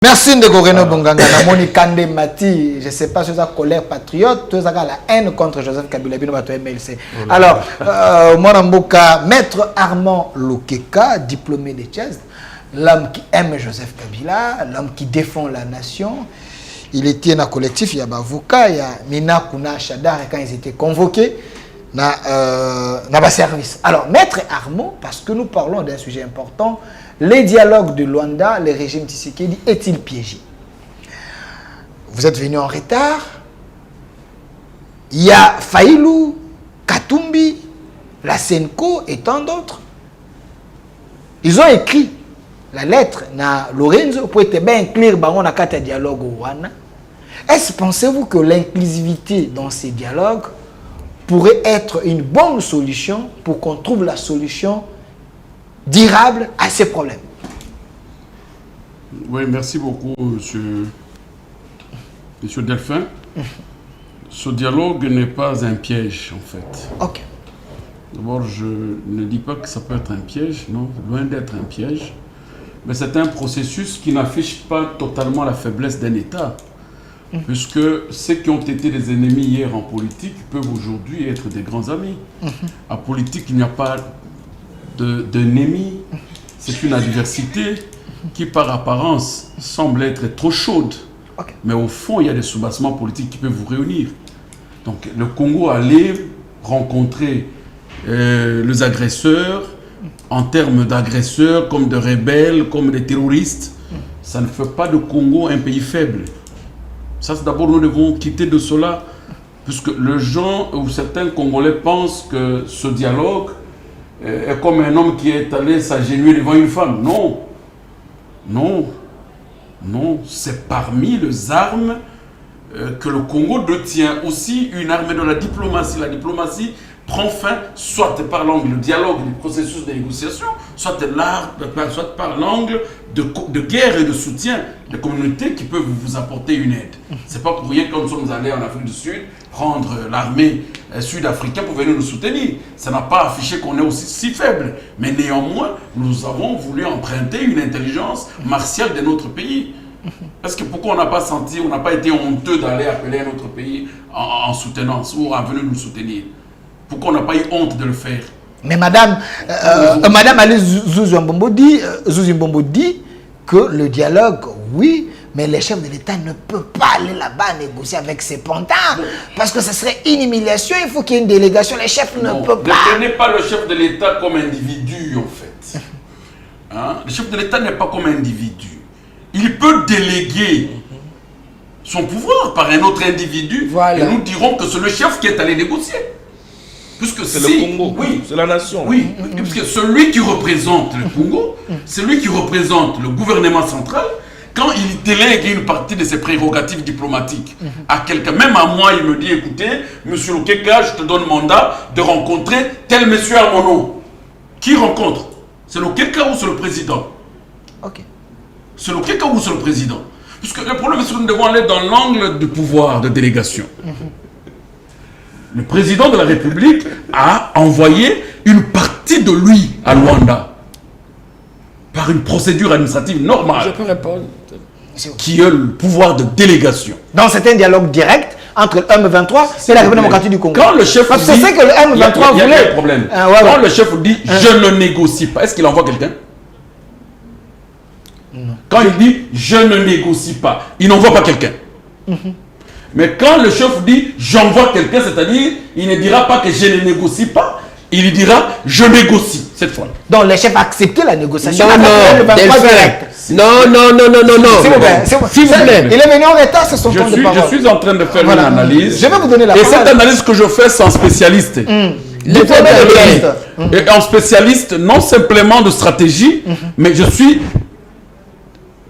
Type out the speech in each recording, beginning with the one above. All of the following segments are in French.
Merci de Goreno Bonganga, Moni Kande Mati, je ne sais pas si c'est la colère patriote, tu as la haine contre Joseph Kabila, MLC. Alors, mon Mboka, maître Armand Lokeka, diplômé de Thiès, l'homme qui aime Joseph Kabila, l'homme qui défend la nation. Il était dans le collectif, il y a Bavouka, il y a Mina Kuna Chadar, quand ils étaient convoqués dans le service. Alors, maître Armand, parce que nous parlons d'un sujet important, les dialogues de Luanda, le régime Tshisekedi, est-il piégé? Vous êtes venu en retard. Il y a Faïlou, Katumbi, la Senko et tant d'autres. Ils ont écrit la lettre à Lorenzo pour être bien clair dans le dialogue au Rwanda. Est-ce pensez-vous que l'inclusivité dans ces dialogues pourrait être une bonne solution pour qu'on trouve la solution durable à ces problèmes? Oui, merci beaucoup, monsieur Delphin. Ce dialogue n'est pas un piège, en fait. Ok. D'abord, je ne dis pas que ça peut être un piège, non, loin d'être un piège. Mais c'est un processus qui n'affiche pas totalement la faiblesse d'un État. Puisque ceux qui ont été des ennemis hier en politique peuvent aujourd'hui être des grands amis. En politique, il n'y a pas d'ennemis. C'est une adversité qui, par apparence, semble être trop chaude. Okay. Mais au fond, il y a des soubassements politiques qui peuvent vous réunir. Donc, le Congo allait rencontrer les agresseurs en termes d'agresseurs, comme de rebelles, comme de terroristes. Ça ne fait pas de Congo un pays faible. Ça, c'est d'abord, nous devons quitter de cela, puisque les gens ou certains Congolais pensent que ce dialogue est comme un homme qui est allé s'agenouiller devant une femme. Non. Non. Non. C'est parmi les armes que le Congo détient aussi une arme de la diplomatie. La diplomatie prend fin soit par l'angle du dialogue, du processus de négociation, soit par l'angle de guerre et de soutien des communautés qui peuvent vous apporter une aide. C'est pas pour rien que nous sommes allés en Afrique du Sud prendre l'armée sud-africaine pour venir nous soutenir. Ça n'a pas affiché qu'on est aussi si faible. Mais néanmoins, nous avons voulu emprunter une intelligence martiale de notre pays. Parce que pourquoi on n'a pas senti, on n'a pas été honteux d'aller appeler un autre pays en soutenance ou à venir nous soutenir? Pourquoi on n'a pas eu honte de le faire? Mais madame Alice Zouzoumbombo dit que le dialogue, oui, mais les chefs de l'État ne peuvent pas aller là-bas négocier avec ces pantins. Parce que ce serait une humiliation, il faut qu'il y ait une délégation, les chefs ne peuvent pas. Ne prenez pas le chef de l'État comme individu, en fait. Hein? Le chef de l'État n'est pas comme individu. Il peut déléguer son pouvoir par un autre individu. Voilà. Et nous dirons que c'est le chef qui est allé négocier. Puisque c'est le Congo, oui, c'est la nation. Oui, puisque celui qui représente le Congo, celui qui représente le gouvernement central, quand il délègue une partie de ses prérogatives diplomatiques à quelqu'un, même à moi, il me dit, écoutez, monsieur Lokeka, je te donne mandat de rencontrer tel monsieur à mon nom. Qui rencontre? C'est Lokeka ou c'est le président? Ok. C'est Lokeka ou c'est le président? Puisque le problème, c'est que nous devons aller dans l'angle du pouvoir de délégation. Le président de la République a envoyé une partie de lui à Luanda par une procédure administrative normale. Je peux répondre. Qui est le pouvoir de délégation. Donc c'est un dialogue direct entre le M23 et la République démocratique du Congo. Quand le chef dit... c'est que le M23 il y a un problème. Quand le chef dit « je ne négocie pas », est-ce qu'il envoie quelqu'un? Non. Quand il dit « je ne négocie pas », il n'envoie pas quelqu'un. Mais quand le chef dit « j'envoie quelqu'un », c'est-à-dire, il ne dira pas que je ne négocie pas, il dira « je négocie » cette fois. Donc le chef a accepté la négociation. Non, non. S'il vous plaît. Il est venu en retard, c'est son temps de parole. Je suis en train de faire une analyse. Je vais vous donner la parole. Et cette analyse que je fais, c'est en spécialiste. Et en spécialiste, non simplement de stratégie, mais je suis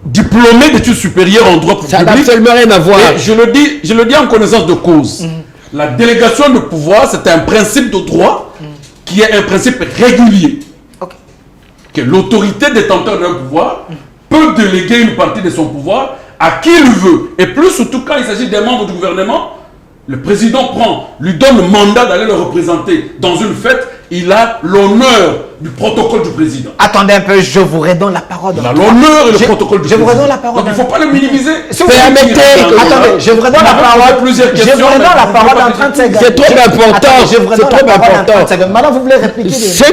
diplômé d'études supérieures en droit public. Ça n'a absolument rien à voir. Et je le dis en connaissance de cause. La délégation de pouvoir, c'est un principe de droit qui est un principe régulier. Que l'autorité détenteur d'un pouvoir peut déléguer une partie de son pouvoir à qui il veut. Et plus surtout quand il s'agit des membres du gouvernement, le président lui donne le mandat d'aller le représenter dans une fête il a l'honneur du protocole du président. Attendez un peu, je vous redonne la parole. Il a l'honneur et le Je- protocole du je vous président. redonne la parole. Donc il ne faut pas le minimiser. Si vous permettez, attendez, je vous redonne la parole. Plusieurs Je questions, vous redonne mais la vous parole pouvez dans pas 30 secondes. C'est trop important. Attendez, je vous redonne C'est trop la parole dans important. 30 secondes. Maintenant, vous voulez répliquer. C'est